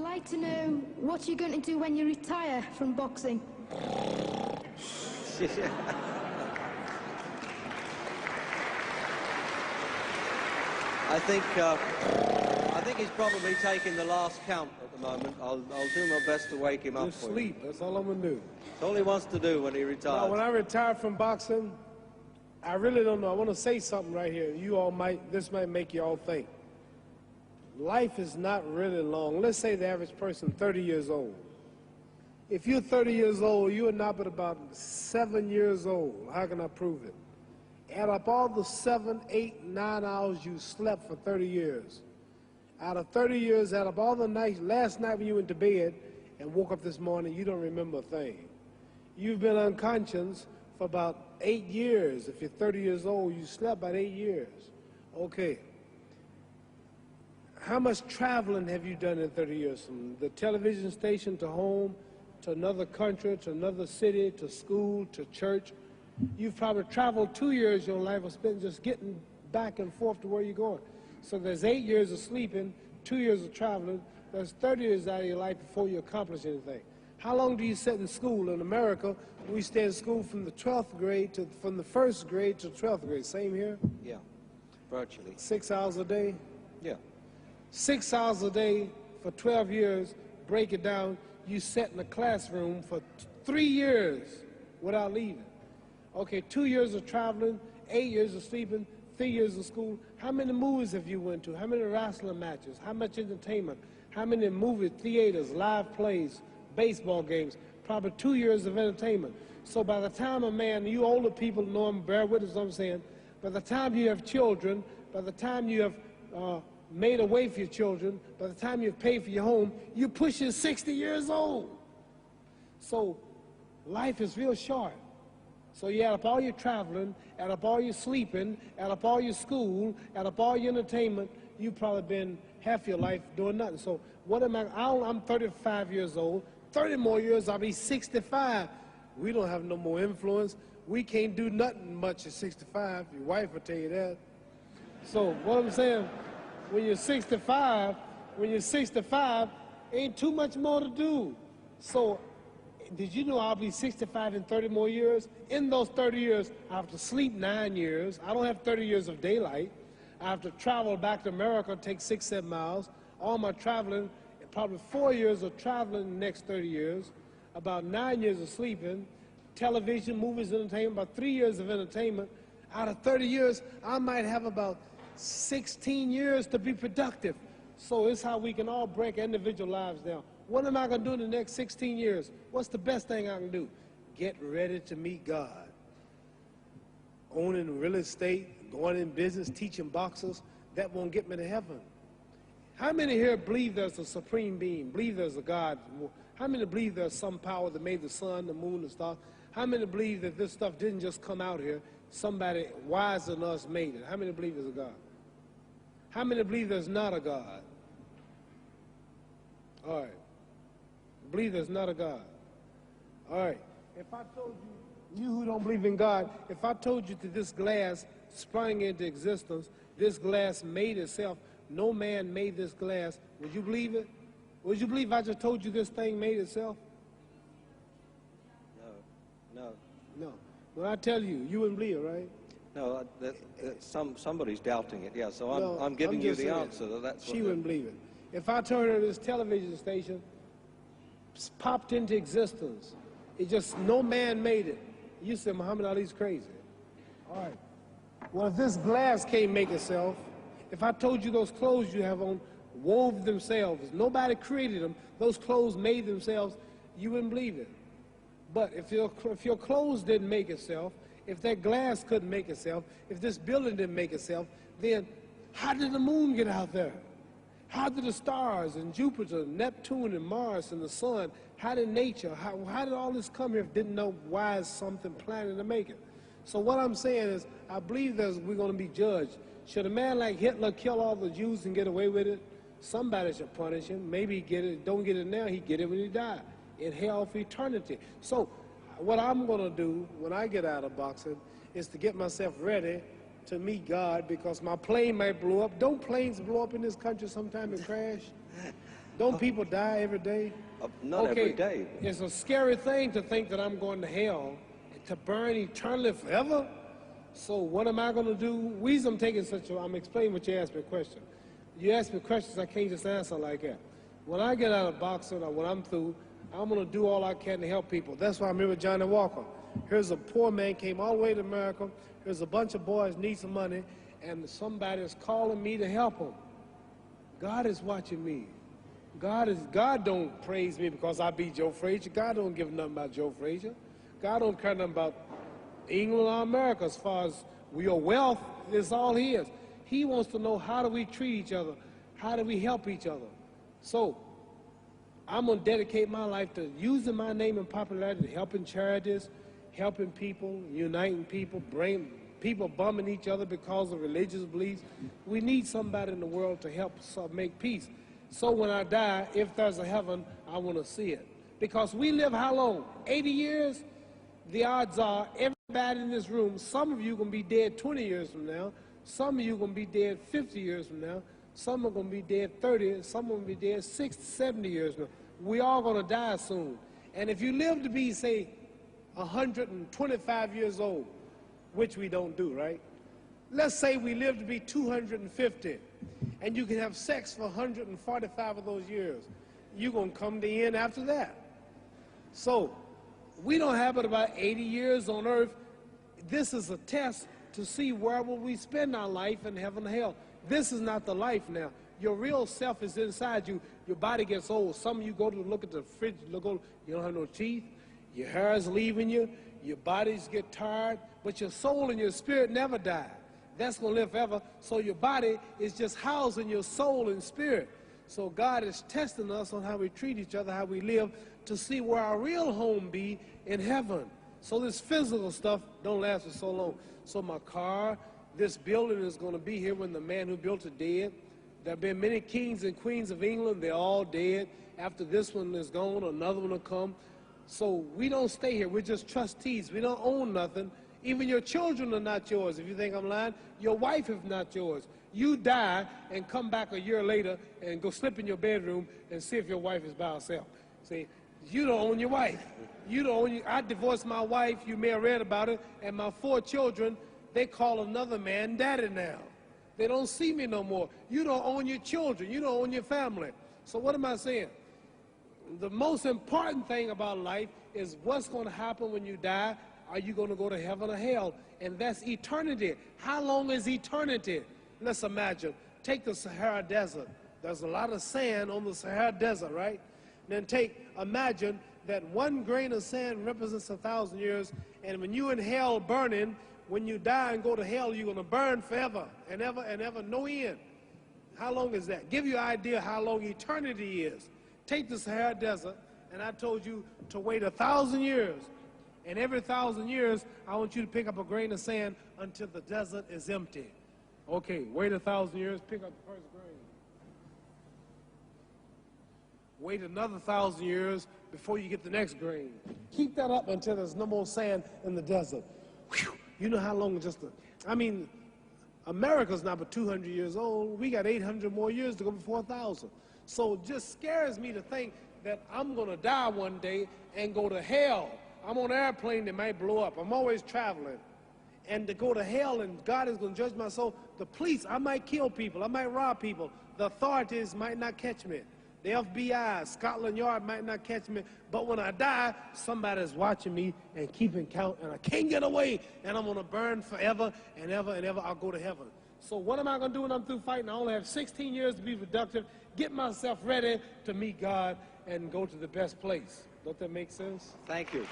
like to know what you're going to do when you retire from boxing. I think he's probably taking the last count at the moment. I'll do my best to wake him up Just for sleep. you. That's all I'm going to do. That's all he wants to do when he retires. Now, when I retire from boxing, I really don't know. I want to say something right here. This might make you all think. Life is not really long. Let's say the average person, 30 years old. If you're 30 years old, you are not but about 7 years old. How can I prove it? Add up all the 7, 8, 9 hours you slept for 30 years. Out of 30 years, add up all the nights, last night when you went to bed and woke up this morning, you don't remember a thing. You've been unconscious for about 8 years. If you're 30 years old, you slept about 8 years. Okay. How much traveling have you done in 30 years? From the television station to home, to another country, to another city, to school, to church. You've probably traveled 2 years your life was spent just getting back and forth to where you're going. So there's 8 years of sleeping, 2 years of traveling. There's 30 years out of your life before you accomplish anything. How long do you sit in school? In America, we stay in school from the 12th grade from the 1st grade to 12th grade. Same here? Yeah, virtually. 6 hours a day? Yeah. 6 hours a day for 12 years, break it down, you sat in the classroom for 3 years without leaving. Okay, 2 years of traveling, 8 years of sleeping, 3 years of school. How many movies have you went to? How many wrestling matches? How much entertainment? How many movie theaters, live plays, baseball games? Probably 2 years of entertainment. So by the time a man, you older people know him, bear witness what I'm saying, by the time you have children, by the time you have made a way for your children, by the time you've paid for your home, you're pushing 60 years old. So life is real short. So you add up all your traveling, add up all your sleeping, add up all your school, add up all your entertainment, you've probably been half your life doing nothing. So what am I'm 35 years old, 30 more years, I'll be 65. We don't have no more influence. We can't do nothing much at 65. Your wife will tell you that. So what I'm saying, when you're 65, ain't too much more to do. So did you know I'll be 65 in 30 more years? In those 30 years, I have to sleep 9 years. I don't have 30 years of daylight. I have to travel back to America, take 6, 7 miles. All my traveling, probably 4 years of traveling in the next 30 years, about 9 years of sleeping, television, movies, entertainment, about 3 years of entertainment. Out of 30 years, I might have about 16 years to be productive. So it's how we can all break individual lives down. What am I going to do in the next 16 years? What's the best thing I can do? Get ready to meet God. Owning real estate, going in business, teaching boxers, that won't get me to heaven. How many here believe there's a supreme being, believe there's a God? How many believe there's some power that made the sun, the moon, the stars? How many believe that this stuff didn't just come out here? Somebody wiser than us made it. How many believe there's a God? How many believe there's not a God? All right. Believe there's not a God. All right. If I told you, you who don't believe in God, if I told you that this glass sprang into existence, this glass made itself, no man made this glass, would you believe it? Would you believe I just told you this thing made itself? No. No. When I tell you, you wouldn't believe it, right? No, somebody's doubting it, yeah, so I'm giving you the answer. That's she wouldn't believe it. If I told her this television station popped into existence, it just, no man made it, you said Muhammad Ali's crazy. All right. Well, if this glass can't make itself, if I told you those clothes you have on wove themselves, nobody created them, those clothes made themselves, you wouldn't believe it. But if your clothes didn't make itself, if that glass couldn't make itself, if this building didn't make itself, then how did the moon get out there? How did the stars and Jupiter, Neptune and Mars and the sun, how did nature, how did all this come here if it didn't know why is something planning to make it? So what I'm saying is, I believe that we're going to be judged. Should a man like Hitler kill all the Jews and get away with it? Somebody should punish him. Maybe he get it, don't get it now, he get it when he died. In hell for eternity. So what I'm going to do when I get out of boxing is to get myself ready to meet God, because my plane might blow up. Don't planes blow up in this country sometime and crash? Don't people die every day? Not every day. It's a scary thing to think that I'm going to hell, to burn eternally forever. So what am I going to do? Reason I'm taking I'm explaining what you asked me a question. You ask me questions I can't just answer like that. When I get out of boxing or when I'm through, I'm going to do all I can to help people. That's why I'm here with Johnny Walker. Here's a poor man, came all the way to America. Here's a bunch of boys need some money, and somebody is calling me to help them. God is watching me. God don't praise me because I beat Joe Frazier. God don't give nothing about Joe Frazier. God don't care nothing about England or America as far as your wealth is all his. He wants to know, how do we treat each other? How do we help each other? So I'm going to dedicate my life to using my name and popularity, helping charities, helping people, uniting people, bring people bumming each other because of religious beliefs. We need somebody in the world to help make peace. So when I die, if there's a heaven, I want to see it. Because we live how long? 80 years? The odds are everybody in this room, some of you are going to be dead 20 years from now. Some of you are going to be dead 50 years from now. Some are going to be dead 30. Some are going to be dead 60, 70 years from now. We all going to die soon. And if you live to be, say, 125 years old, which we don't do, right? Let's say we live to be 250, and you can have sex for 145 of those years. You're going to come to the end after that. So we don't have but about 80 years on earth. This is a test to see where will we spend our life in heaven or hell. This is not the life now. Your real self is inside you. Your body gets old. Some of you go to look at the fridge, you don't have no teeth. Your hair is leaving you. Your bodies get tired. But your soul and your spirit never die. That's going to live forever. So your body is just housing your soul and spirit. So God is testing us on how we treat each other, how we live, to see where our real home be in heaven. So this physical stuff don't last for so long. So my car, this building is going to be here when the man who built it dead. There have been many kings and queens of England. They're all dead. After this one is gone, another one will come. So we don't stay here. We're just trustees. We don't own nothing. Even your children are not yours. If you think I'm lying, your wife is not yours. You die and come back a year later and go slip in your bedroom and see if your wife is by herself. See, you don't own your wife. You don't own I divorced my wife. You may have read about it. And my 4 children, they call another man daddy now. They don't see me no more. You don't own your children. You don't own your family. So what am I saying? The most important thing about life is what's going to happen when you die. Are you going to go to heaven or hell? And that's eternity. How long is eternity? Let's imagine. Take the Sahara Desert. There's a lot of sand on the Sahara Desert, right? Then imagine that 1 grain of sand represents 1,000 years, and when you're in hell burning, when you die and go to hell, you're going to burn forever and ever and ever, no end. How long is that? Give you an idea how long eternity is. Take the Sahara Desert, and I told you to wait 1,000 years. And every 1,000 years, I want you to pick up a grain of sand until the desert is empty. Okay, wait 1,000 years, pick up the first grain. Wait another 1,000 years before you get the next grain. Keep that up until there's no more sand in the desert. Whew. You know how long America's not but 200 years old. We got 800 more years to go before 1,000. So it just scares me to think that I'm going to die one day and go to hell. I'm on an airplane that might blow up. I'm always traveling. And to go to hell and God is going to judge my soul. The police, I might kill people. I might rob people. The authorities might not catch me. The FBI, Scotland Yard might not catch me. But when I die, somebody's watching me and keeping count. And I can't get away. And I'm going to burn forever and ever and ever. I'll go to heaven. So what am I going to do when I'm through fighting? I only have 16 years to be productive. Get myself ready to meet God and go to the best place. Don't that make sense? Thank you.